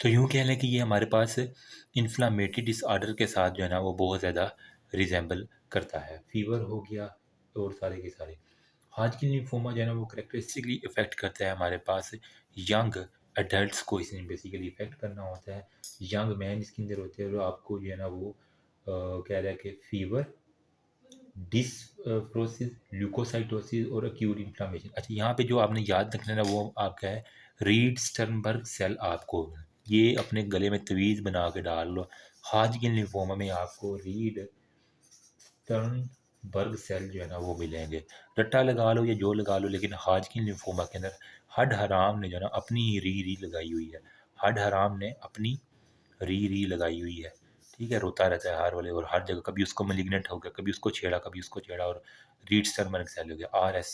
तो यूँ कह लें कि ये हमारे पास इन्फ्लामेटरी डिसऑर्डर के साथ जो है ना वो बहुत ज़्यादा रिज़ेम्बल करता है। फ़ीवर हो गया और सारे के सारे। हादकिन लिम्फोमा जो है ना वो कैरेक्टरिस्टिकली इफ़ेक्ट करता है हमारे पास यंग एडल्ट्स को, इसने बेसिकली इफ़ेक्ट करना होता है। यंग मैन इसके अंदर होते हैं और आपको जो है ना वो कह रहा है कि फ़ीवर, डिसप्रोसिस, ल्यूकोसाइटोसिस और एक्यूट इन्फ्लेमेशन। अच्छा, यहाँ पे जो आपने याद रखना है ना वो आपका है रीड स्टर्नबर्ग सेल। आपको ये अपने गले में तवीज़ बना के डाल लो। हादकिन लिम्फोमा में आपको रीड स्टर्नबर्ग सेल जो है ना वो मिलेंगे। रट्टा लगा लो या जो लगा लो, लेकिन हादकिन लिम्फोमा के अंदर हड हराम ने जो है ना अपनी ही री लगाई हुई है। हड हराम ने अपनी री लगाई हुई है। ठीक है, रोता रहता है हर वाले और हर जगह, कभी उसको मैलिग्नेंट हो गया, कभी उसको छेड़ा, कभी उसको छेड़ा, और रीड स्टर्नबर्ग सेल हो गया, RS।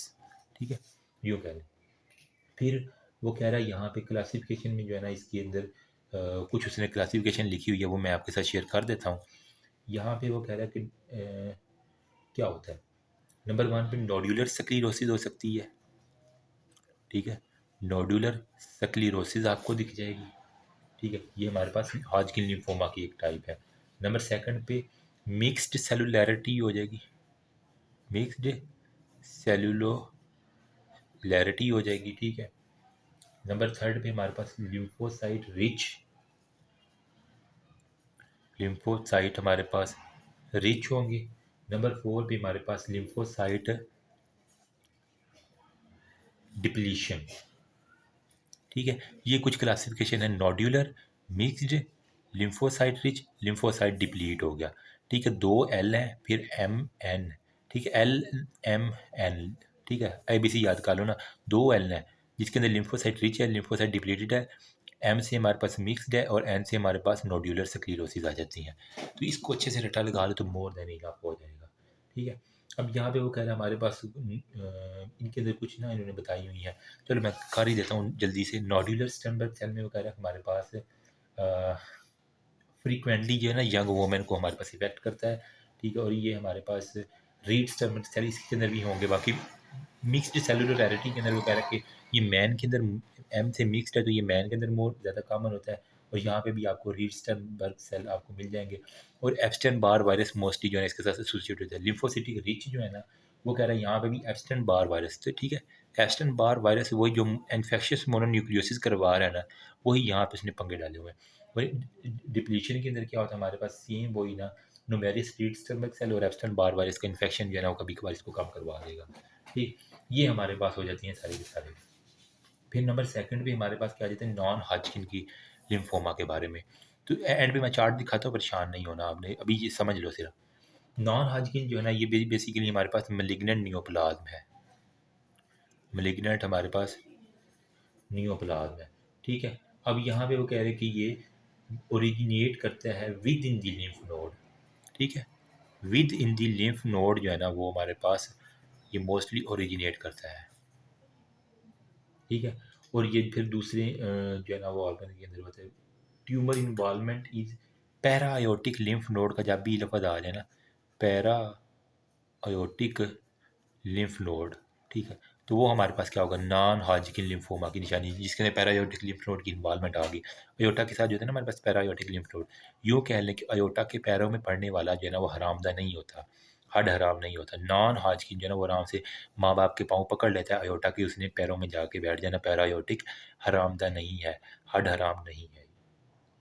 ठीक है, यूँ कह लें। फिर वो कह रहा है यहाँ पे क्लासिफिकेशन में जो है ना इसके अंदर कुछ उसने क्लासिफिकेशन लिखी हुई है, वो मैं आपके साथ शेयर कर देता हूँ। यहाँ पे वो कह रहा है कि क्या होता है। नंबर 1 पे नोडुलर स्क्लेरोसिस हो सकती है। ठीक है, नोडुलर स्क्लेरोसिस आपको दिख जाएगी। ठीक है, ये हमारे पास हॉजकिन लिम्फोमा की एक टाइप है। नंबर सेकंड पे मिक्स्ड सेलुलैरिटी हो जाएगी, मिक्स्ड सेलुलैरिटी हो जाएगी। ठीक है, नंबर थर्ड पे हमारे पास लिम्फोसाइट रिच, लिम्फोसाइट हमारे पास रिच होंगे। नंबर 4 पे हमारे पास लिम्फोसाइट डिप्लीशन। ठीक है, ये कुछ क्लासिफिकेशन है। Nodular, mixed, lymphocyte rich, lymphocyte deplete हो गया। ठीक है, 2 L हैं, फिर M N। ठीक है, LMN। ठीक है, ABC याद कर लो ना। 2 L हैं जिसके अंदर लिम्फोसाइट रिच है, लिम्फोसाइट डिप्लीटेड है, M से हमारे पास मिक्स्ड है, और N से हमारे पास नोड्यूलर स्क्लेरोसिस आ जाती हैं। तो इसको अच्छे से रटा लगा लो तो मोर देन इनफ हो जाएगा। ठीक है, अब यहाँ पे वो कह रहा है हमारे पास इनके अंदर कुछ ना इन्होंने बताई हुई है। चलो मैं कर ही देता हूँ जल्दी से। नोड्यूलर स्टर्नबर्ग सेल में वो कह रहा है हमारे पास फ्रीक्वेंटली जो है ना यंग वोमेन को हमारे पास इफेक्ट करता है। ठीक है, और ये हमारे पास रीड स्टर्नबर्ग सेल इसके अंदर भी होंगे। बाकी मिक्स्ड सेलुलरिटी के अंदर वो कह रहा है कि ये मैन के अंदर एम से मिक्स्ड है, तो ये मैन के अंदर मोर ज़्यादा कॉमन होता है। और यहाँ पे भी आपको रीड स्टर्नबर्ग सेल आपको मिल जाएंगे। और एप्स्टेन बार वायरस मोस्टली जो है इसके साथ एसोसिएटेड होता है। लिम्फोसिटिक रिच जो है ना वो कह रहा है यहाँ पे भी एप्स्टेन बार वायरस। तो ठीक है, एप्स्टेन बार वायरस वही जो इन्फेक्शियस मोनोन्यूक्लियोसिस करवा रहा है ना, वही यहाँ पे उसने पंगे डाले हुए हैं। वही डिप्लीशन के अंदर क्या होता है हमारे पास सेम वही ना, नुमेरिस रीड स्टर्नबर्ग सेल और एप्स्टेन बार वायरस का इन्फेक्शन जो है ना वो कभी कभार इसको कम करवा देगा। ठीक, ये हमारे पास हो जाती हैं सारी के सारे। फिर नंबर सेकंड भी हमारे पास क्या आ जाते हैं नॉन हाजकिन की लिम्फोमा के बारे में। तो एंड पे मैं चार्ट दिखाता हूँ, परेशान नहीं होना आपने, अभी ये समझ लो सिर्फ। नॉन हाजकिन जो है ना ये बेसिकली हमारे पास मेलिग्नेंट नियोप्लाज्म है। मेलिग्नेंट हमारे पास नियोप्लाज्म है। ठीक है, अब यहाँ पे वो कह रहे हैं कि ये ओरिजिनेट करता है with in the lymph node. ठीक है, with in the lymph node जो है ना वो हमारे पास ये मोस्टली ओरिजिनेट करता है। ठीक है, और ये फिर दूसरे जो है ना वो ऑर्गन के अंदर होता है। Tumour involvement is para aortic lymph node का जब भी लफज आ जाए ना, पैरा आयोटिक लिम्फ नोड। ठीक है, तो वो हमारे पास क्या होगा, नॉन हाजिकिन लिम्फोमा की निशानी, जिसके अंदर पैरायोटिक लिम्फ नोड की इन्वॉल्वमेंट आ गई। अयोटा के साथ जो है ना हमारे पास पैरायोटिक लिम्फ नोड। यूँ कह लें कि अयोटा के पैरों में पड़ने वाला जो है ना वो हरामदा नहीं होता, हड हराम नहीं होता। नॉन हाजकिन जो है ना वो आराम से माँ बाप के पाँव पकड़ लेता है, अयोटा की उसने पैरों में जाके बैठ जाना। पैरायोटिक हरामदा नहीं है, हड हराम नहीं है।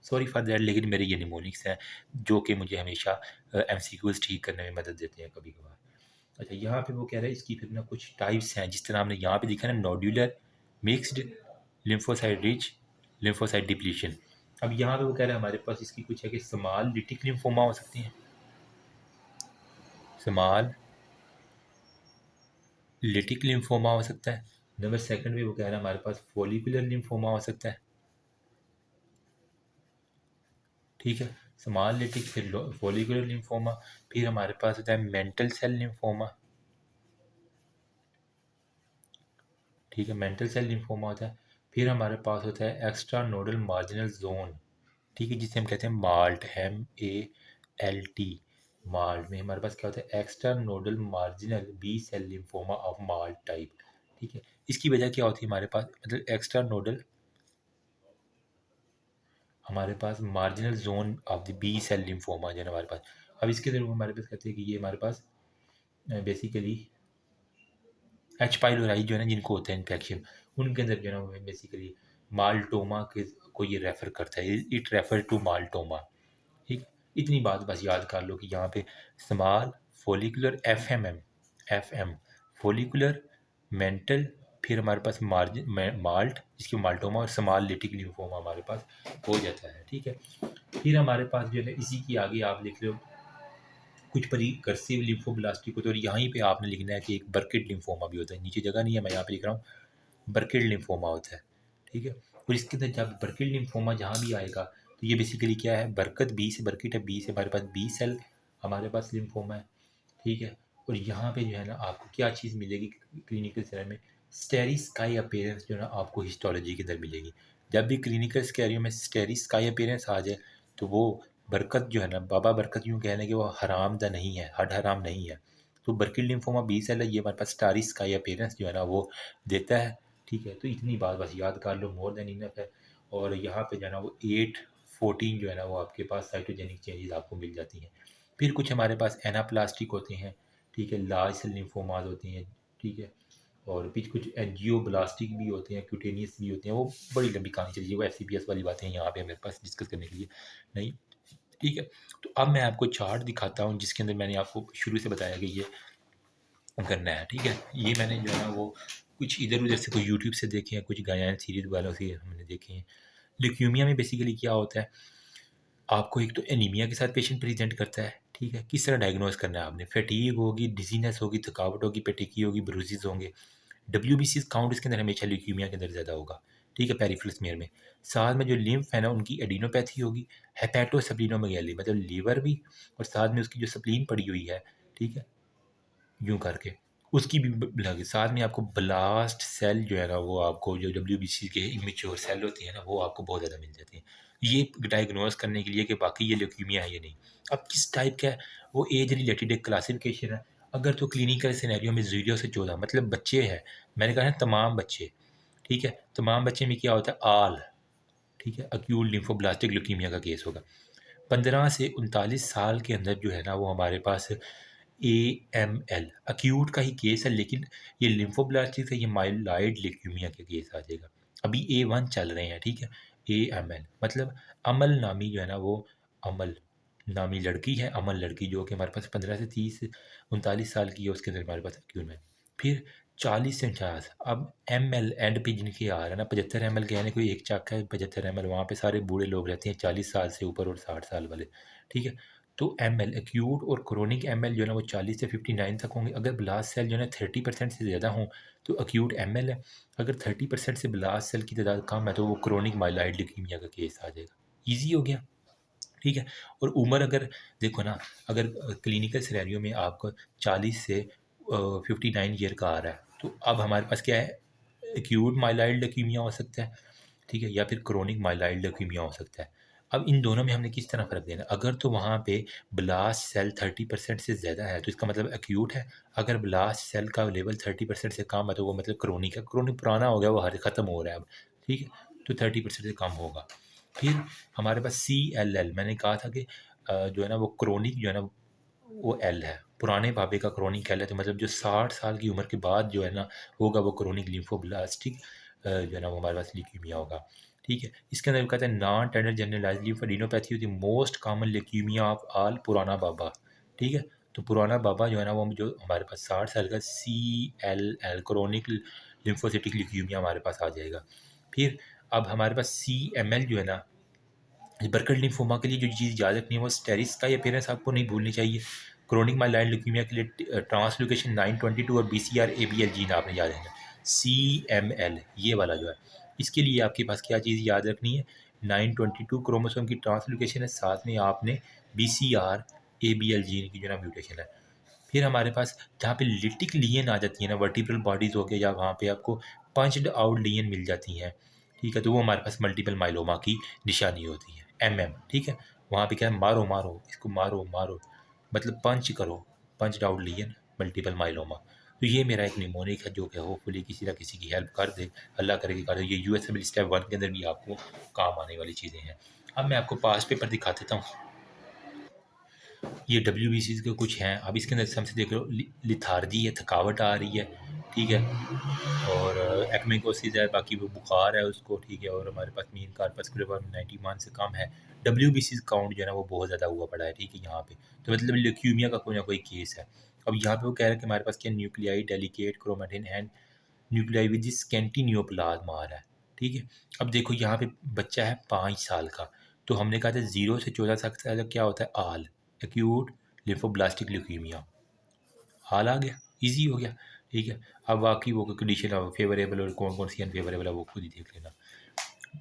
सॉरी फॉर दैट, लेकिन मेरे ये निमोनिक्स हैं जो कि मुझे हमेशा MCQs ठीक करने में मदद देते हैं कभी कभार। अच्छा, यहाँ पे वो कह रहा है इसकी फिर ना कुछ टाइप्स हैं, जिस तरह हमने यहाँ पे देखा ना, nodular, mixed, lymphocyte rich, lymphocyte depletion. अब यहाँ पे वो कह रहा है हमारे पास इसकी कुछ है कि स्मॉल लिटिक लिम्फोमा हो सकती हैं, स्मॉल लिटिक लिम्फोमा हो सकता है। नंबर सेकंड में वो कह रहा है हमारे पास फोलिकुलर लिम्फोमा हो सकता है। ठीक है, स्मॉल लिटिक, फिर फोलिकुलर लिम्फोमा, फिर हमारे पास होता है मेंटल सेल लिम्फोमा। ठीक है, मेंटल सेल लिम्फोमा होता है। फिर हमारे पास होता है एक्स्ट्रा नोडल मार्जिनल जोन। ठीक है, जिसे हम कहते हैं माल्ट, MALT। माल्ट में हमारे पास क्या होता है, extra nodal marginal B cell lymphoma of MALT type. ठीक है, इसकी वजह क्या होती है हमारे पास, मतलब एक्स्ट्रा नोडल हमारे पास marginal zone of the B cell lymphoma जो है ना हमारे पास। अब इसके अंदर वो हमारे पास कहते हैं कि ये हमारे पास बेसिकली एच पाइलोराई जो है ना जिनको होता है इन्फेक्शन, उनके अंदर जो है ना बेसिकली माल्टोमा के को ये रेफ़र करता है, इट रेफर टू माल्टोमा। ठीक, इतनी बात बस याद कर लो कि यहाँ पे small follicular F M follicular mantle, फिर हमारे पास मार्जिन माल्ट जिसकी माल्टोमा, और स्मॉल लिटिक लिम्फोमा हमारे पास हो जाता है। ठीक है, फिर हमारे पास जो है ना इसी की आगे आप लिख लो कुछ परिकर्सिव लिम्फोब्लास्टिक होते हैं, और यहीं पे आपने लिखना है कि एक बर्किट लिम्फोमा भी होता है। नीचे जगह नहीं है, मैं यहाँ पे लिख रहा हूँ बर्किट लिम्फोमा होता है। ठीक है, और इसके अंदर जब बर्किट लिम्फोमा जहाँ भी आएगा तो ये बेसिकली क्या है, बरकत बी से बर्किट है, बी से हमारे पास बी सेल हमारे पास लिम्फोमा है। ठीक है, और यहाँ पे जो है ना आपको क्या चीज़ मिलेगी क्लिनिकल स्केरियो में, स्टेरी स्काई अपीयरेंस जो है ना आपको हिस्टोलॉजी के अंदर मिलेगी। जब भी क्लिनिकल स्केरियो में स्टेरी स्काई अपीयरेंस आ जाए तो वो बरकत जो है ना, बाबा बरकत यूँ कहने कि वो हरामदा नहीं है, हड हराम नहीं है। तो बर्किट लिम्फोमा बी सेल है, ये हमारे पास स्टारी स्काई अपीयरेंस जो है ना वो देता है। ठीक है, तो इतनी बात बस याद कर लो, मोर देन इनफ है। और यहाँ पे जो है ना वो 8-14 जो है ना वो आपके पास साइटोजेनिक चेंजेस आपको मिल जाती हैं। फिर कुछ हमारे पास एनाप्लास्टिक होते हैं। ठीक है, लार्ज सेल लिम्फोमाज होती हैं। ठीक है, और फिर कुछ एंजियोब्लास्टिक भी होते हैं, क्यूटेनियस भी होते हैं, वो बड़ी लंबी कहानी चलिए, वो एफ वाली बातें यहाँ पे मेरे पास डिस्कस करने के लिए नहीं। ठीक है, तो अब मैं आपको चार्ट दिखाता हूँ जिसके अंदर मैंने आपको शुरू से बताया कि ये करना है। ठीक है, ये मैंने जो है ना वो कुछ इधर उधर से कोई यूट्यूब से देखे हैं, कुछ गायन सीरीज वालों से हमने देखे हैं। ल्यूकीमिया में बेसिकली क्या होता है, आपको एक तो एनीमिया के साथ पेशेंट प्रेजेंट करता है। ठीक है, किस तरह डायग्नोज करना है आपने, फैटीग होगी, डिजीनेस होगी, थकावट होगी, पेटिकी होगी, ब्रूसिस होंगे। डब्ल्यूबीसी काउंट इसके अंदर हमेशा ल्यूकीमिया के अंदर ज़्यादा होगा। ठीक है, पेरिफेरल स्मीयर में। साथ में जो लिम्फ है ना उनकी एडिनोपैथी होगी, हेपेटोस्प्लीनोमेगाली मतलब लीवर भी, और साथ में उसकी जो स्प्लीन पड़ी हुई है, ठीक है, यूँ करके उसकी भी लगे। साथ में आपको ब्लास्ट सेल जो है ना वो आपको जो डब्ल्यूबीसी के इमेच्योर सेल होती है ना वो आपको बहुत ज़्यादा मिल जाती हैं। ये डायग्नोज करने के लिए कि बाकी ये ल्यूकीमिया है या नहीं। अब किस टाइप का है, वो एज रिलेटेड एक क्लासिफिकेशन है। अगर तो क्लिनिकल सिनेरियो में 0 से 14 मतलब बच्चे हैं, मैंने कहा है तमाम बच्चे। ठीक है, तमाम बच्चे में क्या होता है, आल। ठीक है, अक्यूट लिम्फोब्लास्टिक ल्यूकीमिया का केस होगा। 15 से 39 साल के अंदर जो है ना वो हमारे पास AML अक्यूट का ही केस है, लेकिन ये लिम्फोब्लास्टिक से ये माइलॉइड ल्यूकीमिया के केस आ जाएगा। अभी A1 चल रहे हैं। ठीक है, AML मतलब अमल नामी जो है ना वो, अमल नामी लड़की है, अमल लड़की जो कि हमारे पास 15 से 30-39 साल की है, उसके अंदर हमारे पास अक्यूट में। फिर 40 से 50, अब ML एंड पे जिनके आ रहा है ना 75 ML के, यानी कोई एक चाका है 75 ML, वहाँ पे सारे बूढ़े लोग रहते हैं 40 साल से ऊपर और 60 साल वाले। ठीक है, तो ML एक्यूट और क्रोनिक ML जो है ना वो 40 से 59 तक होंगे। अगर ब्लास्ट सेल जो है ना 30% से ज़्यादा हों तो एक्यूट ML है। अगर 30% से ब्लास्ट सेल की तादाद कम है तो वो क्रोनिक माइलॉइड ल्यूकीमिया का केस आ जाएगा। ईजी हो गया। ठीक है, और उम्र अगर देखो ना, अगर क्लिनिकल सिनेरियो में आपको 40 से 59 ईयर का आ रहा है तो अब हमारे पास क्या है, एक्यूट माइलॉइड ल्यूकीमिया हो सकता है। ठीक है, या फिर क्रोनिक माइलॉइड ल्यूकीमिया हो सकता है। अब इन दोनों में हमने किस तरह फ़र्क देना है, अगर तो वहाँ पे ब्लास्ट सेल 30% से ज़्यादा है तो इसका मतलब एक्यूट है। अगर ब्लास्ट सेल का लेवल 30% से कम है तो वो मतलब क्रोनिक है। क्रोनिक पुराना हो गया, वो हर ख़त्म हो रहा है अब। ठीक है, तो 30% से कम होगा। फिर हमारे पास CLL, मैंने कहा था कि जो है ना वो क्रोनिक जो है ना वो एल है, पुराने बाबे का क्रोनिक एल है, तो मतलब जो 60 साल की उम्र के बाद जो है ना होगा वो क्रोनिक लिम्फोब्लास्टिक जो है ना वो हमारे पास ल्यूकीमिया होगा। ठीक है, इसके अंदर कहते हैं नॉन टेंडर जनरलाइज्ड लिम्फोडेनोपैथी होती है, most common leukaemia of all पुराना बाबा। ठीक है, तो पुराना बाबा जो है ना वो जो हमारे पास 60 साल का CLL क्रोनिक लिम्फोसिटिक ल्यूकीमिया हमारे पास आ जाएगा। फिर अब हमारे पास CML जो है ना, बर्कट लिम्फोमा के लिए जो चीज़ याद रखनी है वो स्टेरिस का अपीयरेंस आपको नहीं भूलनी चाहिए। क्रोनिक माइलॉइड ल्यूकीमिया के लिए ट्रांसलोकेशन 922 और BCR ABL जीन आपने याद रखना। CML ये वाला जो है, इसके लिए आपके पास क्या चीज़ याद रखनी है, 922 क्रोमोसोम की ट्रांसलोकेशन है, साथ में आपने BCR ABL जीन की जो है ना म्यूटेशन है। फिर हमारे पास जहाँ पे लिटिक लियन आ जाती है ना, वर्टिब्रल बॉडीज़ हो गए, या वहाँ पे आपको पंच्ड आउट लियन मिल जाती हैं। ठीक है, तो वो हमारे पास मल्टीपल माइलोमा की निशानी होती है, MM। ठीक है, वहाँ पे क्या है, मारो मारो इसको, मारो मारो मतलब पंच करो, पंच्ड आउट लियन मल्टीपल माइलोमा। तो ये मेरा एक निमोनिक है जो कि होपफुली किसी ना किसी की हेल्प कर दे, अल्लाह करे कि कर दे। ये USMLE स्टेप 1 के अंदर भी आपको काम आने वाली चीज़ें हैं। अब मैं आपको पास्ट पेपर दिखा देता हूँ। ये WBC के कुछ हैं। अब इसके अंदर हमसे देख लो, लिथार्जी है, थकावट आ रही है, ठीक है, और एक्मेकोसिस है, बाकी वो बुखार है उसको, ठीक है, और हमारे पास मीन कार्पस्कुलर 91 से कम है। WBC काउंट जो है ना वो बहुत ज़्यादा हुआ पड़ा है, ठीक है, यहाँ पे तो मतलब ल्यूकीमिया का कोई ना कोई केस है। अब यहाँ पे वो कह रहे हैं कि हमारे पास क्या nuclei delicate chromatin and nuclei with scanty neoplasm आ रहा है, ठीक है। अब देखो यहाँ पे बच्चा है 5 साल का, तो हमने कहा था 0 से 14 साल तक क्या होता है, आल एक्यूट लिम्फोब्लास्टिक ल्यूकीमिया, हाल आ गया, इजी हो गया, ठीक है। अब बाकी वो कंडीशन फेवरेबल और कौन कौन सी अनफेवरेबल है वो खुद ही देख लेना।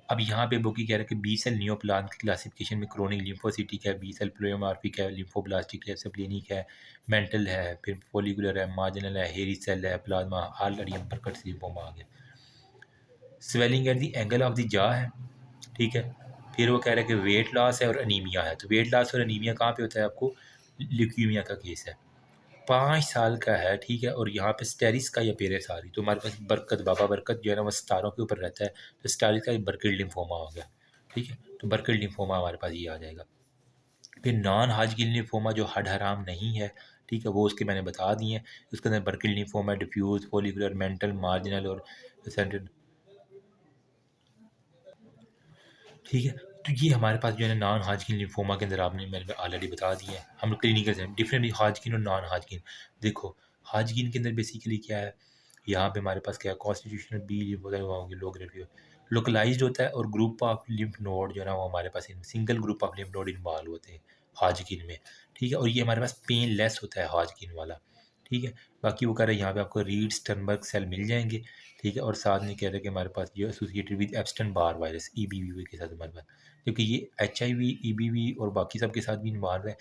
अब यहाँ पे वो की कह रहे हैं कि बी सेल नियोप्लाज्म की क्लासिफिकेशन में क्रोनिक लिम्फोसिटिक है, बी सेल प्लेयोमार्फिक है, लिम्फोब्लास्टिक है, सप्लिनिक है, मेंटल है, फिर फोलिकुलर है, मार्जिनल है, हेरी सेल है, प्लाज्मा ऑलरेडी हम पर कट लिम्फोमा आ गया। Swelling at the angle of the जा है, ठीक है। फिर वो कह रहे हैं कि वेट लॉस है और अनीमिया है, तो वेट लॉस और अनीमिया कहाँ पे होता है, आपको ल्यूकीमिया का केस है, 5 साल का है, ठीक है। और यहाँ पे स्टेरिस का ये पेरेस आ रही, तो हमारे पास बरकत, बाबा बरकत जो है ना वो सितारों के ऊपर रहता है, तो स्टेरिस का बर्किड लिम्फोमा हो गया, ठीक है, तो बर्किड लिम्फोमा हमारे पास ये आ जाएगा। फिर नॉन हाजकिन लिम्फोमा जो हड हराम नहीं है, ठीक है, वो उसके मैंने बता दिए हैं। उसके अंदर Burkitt lymphoma, diffuse, follicular, mantle, marginal और सेंट्रल, ठीक है। तो ये हमारे पास जो है ना नॉन हाजकिन लिम्फोमा के अंदर आपने मैंने ऑलरेडी बता दिए हैं। हम क्लिनिकल से डिफरेंट हाजकिन और नॉन हाजकिन। देखो हाजकिन के अंदर बेसिकली क्या है, यहाँ पे हमारे पास क्या है, कॉन्स्टिट्यूशनल बी होंगे लोग लोकलाइज्ड होता है, और ग्रुप ऑफ लिम्फ नोड जो है ना वो हमारे पास single group of lymph node involve होते हैं हाजकिन में, ठीक है। और ये हमारे पास पेन लेस होता है हाजकिन वाला, ठीक है। बाकी वो कह रहे हैं यहाँ पे आपको रीड स्टर्नबर्ग सेल मिल जाएंगे, ठीक है। और साथ में कह रहे हैं कि हमारे पास जो associated with Epstein Barr virus EBV के साथ हमारे पास, क्योंकि ये HIV EBV और बाकी सब के साथ भी इन्वॉल्व है।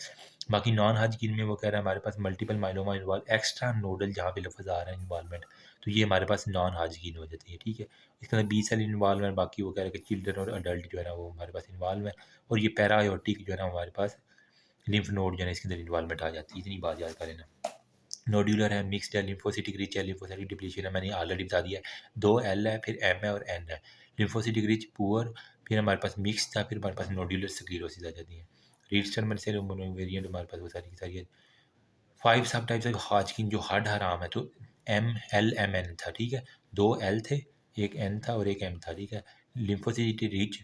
बाकी नॉन हाजकिन में वो कह रहा है हमारे पास multiple myeloma involve, extra nodal जहाँ पे लफ्ज़ आ रहा है इन्वॉल्वमेंट, तो ये हमारे पास नॉन हाजकिन हो जाती है, ठीक है। इसके अंदर B सेल इन्वॉल्व है, बाकी वो कह रहे हैं कि चिल्ड्रन और अडल्ट जो है ना वो हमारे पास इन्वॉल्व है। और ये पैरायोटिक जो है ना हमारे पास लिम्फ नोड जो है इसके अंदर इन्वॉल्वमेंट आ जाती है, इतनी बात याद कर लेना। नोड्यूलर है, मिक्स्ड है, लिम्फोसिटिक रिच है, लिम्फोसाइटिक डिप्लीशन है, मैंने ऑलरेडी बता दिया है। 2L है, फिर M है और N है। लिम्फोसिटिक रिच पुअर, फिर हमारे पास मिक्स था, फिर हमारे पास नोड्यूलर स्क्लेरोसिस आ जाती है। रीडस्टर्मन से वेरिएंट हमारे पास वो सारी की सारी है। 5 सब टाइप्स ऑफ हाजकिन जो हड हराम है, तो MLMN था, ठीक है। 2L थे, एक N था और एक M था, ठीक है। Lymphocytic rich,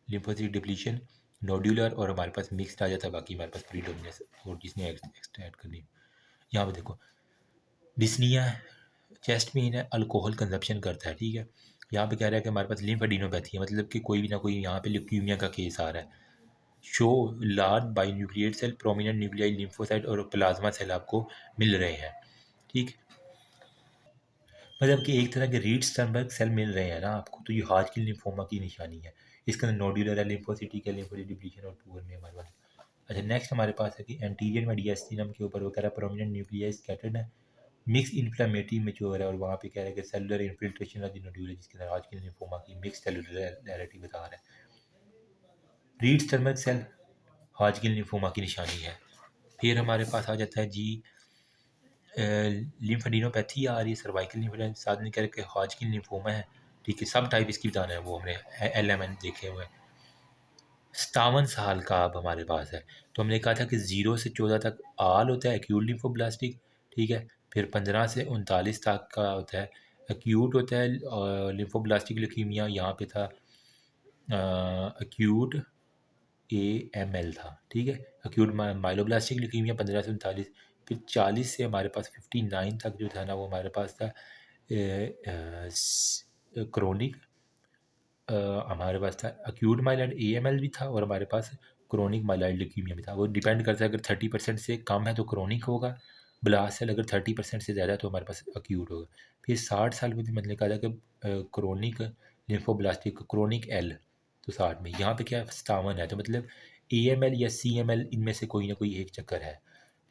lymphocytic depletion, nodular और हमारे पास मिक्स्ड आ जाता है, बाकी हमारे पास प्रीडोमिनेंस और जिसने एक्स्ट्रा ऐड करनी। यहाँ पे देखो डिस्निया है, चेस्ट पेन है, अल्कोहल कंजप्शन करता है, ठीक है। यहाँ पे कह रहा है कि हमारे पास लिम्फेडिनोपैथी है, मतलब कि कोई भी ना कोई यहाँ पे ल्यूकीमिया का केस आ रहा है। Show large binucleate cell, prominent nucleoli, lymphocyte और प्लाज्मा सेल आपको मिल रहे हैं, ठीक। मतलब कि एक तरह के रीड स्टर्नबर्ग सेल मिल रहे हैं ना आपको, तो ये हाजकिन लिम्फोमा की निशानी है। इसके अंदर नोड्यूलर है, लिम्फोसिटिक है, लिम्फोसिटिक डिप्लीशन और पुअर में हमारे पास। अच्छा नेक्स्ट हमारे पास है कि एंटीरियर मेडिएस्टिनम के ऊपर वो कह रहा है प्रोमिनेंट न्यूक्लियाई स्कैटर्ड है, मिक्स इन्फ्लेमेटरी मेच्योर है, और वहाँ पे कह रहा है कि cellular infiltration of the nodule है, जिसके अंदर हाजकिन लिम्फोमा की मिक्स सेलुलरिटी बता रहा है। रीड स्टर्नबर्ग सेल हाजकिन लिम्फोमा की निशानी है। फिर हमारे पास आ जाता है जी लिम्फेडिनोपैथी आ रही है, सर्वाइकल लिम्फेडिनो, साथ में कह रहे हैं कि हाजकिन लिम्फोमा है, ठीक है। सब टाइप इसकी बताना है, वो हमने LMN देखे हुए हैं। 57 साल का अब हमारे पास है, तो हमने कहा था कि 0 से 14 तक आल होता है एक्यूट लिम्फोब्लास्टिक, ठीक है। फिर 15 से 39 तक का होता है एक्यूट होता है लिम्फोब्लास्टिक ल्यूकीमिया, यहाँ पे था एक्यूट AML था, ठीक है। एक्यूट माइलोब्लास्टिक ल्यूकीमिया 15 से 39। फिर 40 से हमारे पास 59 तक जो था ना वो हमारे पास था क्रोनिक, हमारे पास था एक्यूट माइलॉइड AML भी था, और हमारे पास क्रोनिक माइलॉइड ल्यूकीमिया भी था। वो डिपेंड करता है, अगर 30% से कम है तो क्रोनिक होगा ब्लास्ट सेल, अगर 30% से ज़्यादा है तो हमारे पास एक्यूट होगा। फिर 60 साल में भी मतलब कहा था कि क्रोनिक लिम्फोब्लास्टिक क्रोनिक L, तो 60 में यहाँ पे क्या 57 है, तो मतलब AML या CML इनमें से कोई ना कोई एक चक्कर है,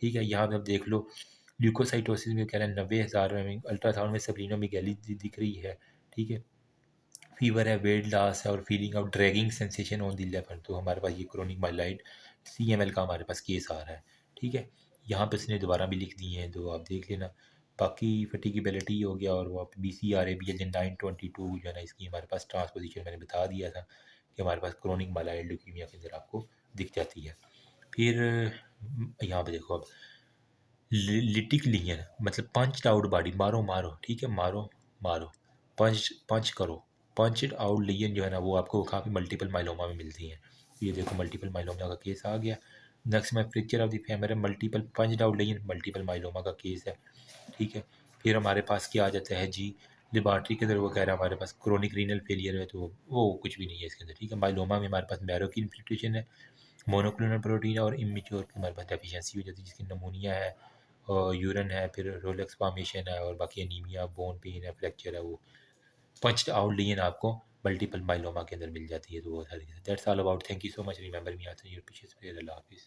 ठीक है। यहाँ पे आप देख लो ल्यूकोसाइटोसिस में कह रहे हैं 90,000 में, अल्ट्रासाउंड में सब्रीनो मिगेली दिख रही है, ठीक है। फीवर है, वेट लॉस है और feeling of dragging sensation on the labour, तो हमारे पास ये क्रोनिक माइलाइड CML का हमारे पास केस आ रहा है, ठीक है। यहाँ पे इसने दोबारा भी लिख दिए हैं, तो आप देख लेना। बाकी फटीगिबिलिटी हो गया, और वो BCRA BL 922 जो है ना इसकी हमारे पास ट्रांसपोजिशन मैंने बता दिया था। कि हमारे पास क्रोनिक माइल्ड ल्यूकीमिया के अंदर आपको दिख जाती है। फिर यहाँ पे देखो अब लिटिक लीनियर मतलब पंच आउट बॉडी, मारो मारो, ठीक है, मारो मारो, पंच पंच करो, पंच आउट लीजन जो है ना वो आपको काफ़ी मल्टीपल माइलोमा में मिलती हैं। ये देखो मल्टीपल माइलोमा का केस आ गया। नेक्स्ट में फ्रैक्चर ऑफ द फेमर है, multiple punch out lesion multiple myeloma का केस है, ठीक है। फिर हमारे पास क्या आ जाता है जी, लेबॉर्ट्री के अंदर वो कह रहा है हमारे पास क्रोनिक रीनल फेलियर है, तो वो कुछ भी नहीं है इसके अंदर, ठीक है। माइलोमा में हमारे पास मैरो की इन्फिल्ट्रेशन है, मोनोक्लोनल प्रोटीन और इमेच्योर की हमारे पास डेफिशिएंसी हो जाती है जिसकी नमूनिया है और यूरिन है, फिर रोलेक्स फॉर्मेशन है और बाकी एनीमिया, बोन पेन है, फ्रैक्चर है, वो पंच्ड आउट लीजन आपको मल्टीपल माइलोमा के अंदर मिल जाती है। तो वो सारी that's all about, thank you so much, remember मी, आता योर प्रीशियस, अल्लाह हाफिज़।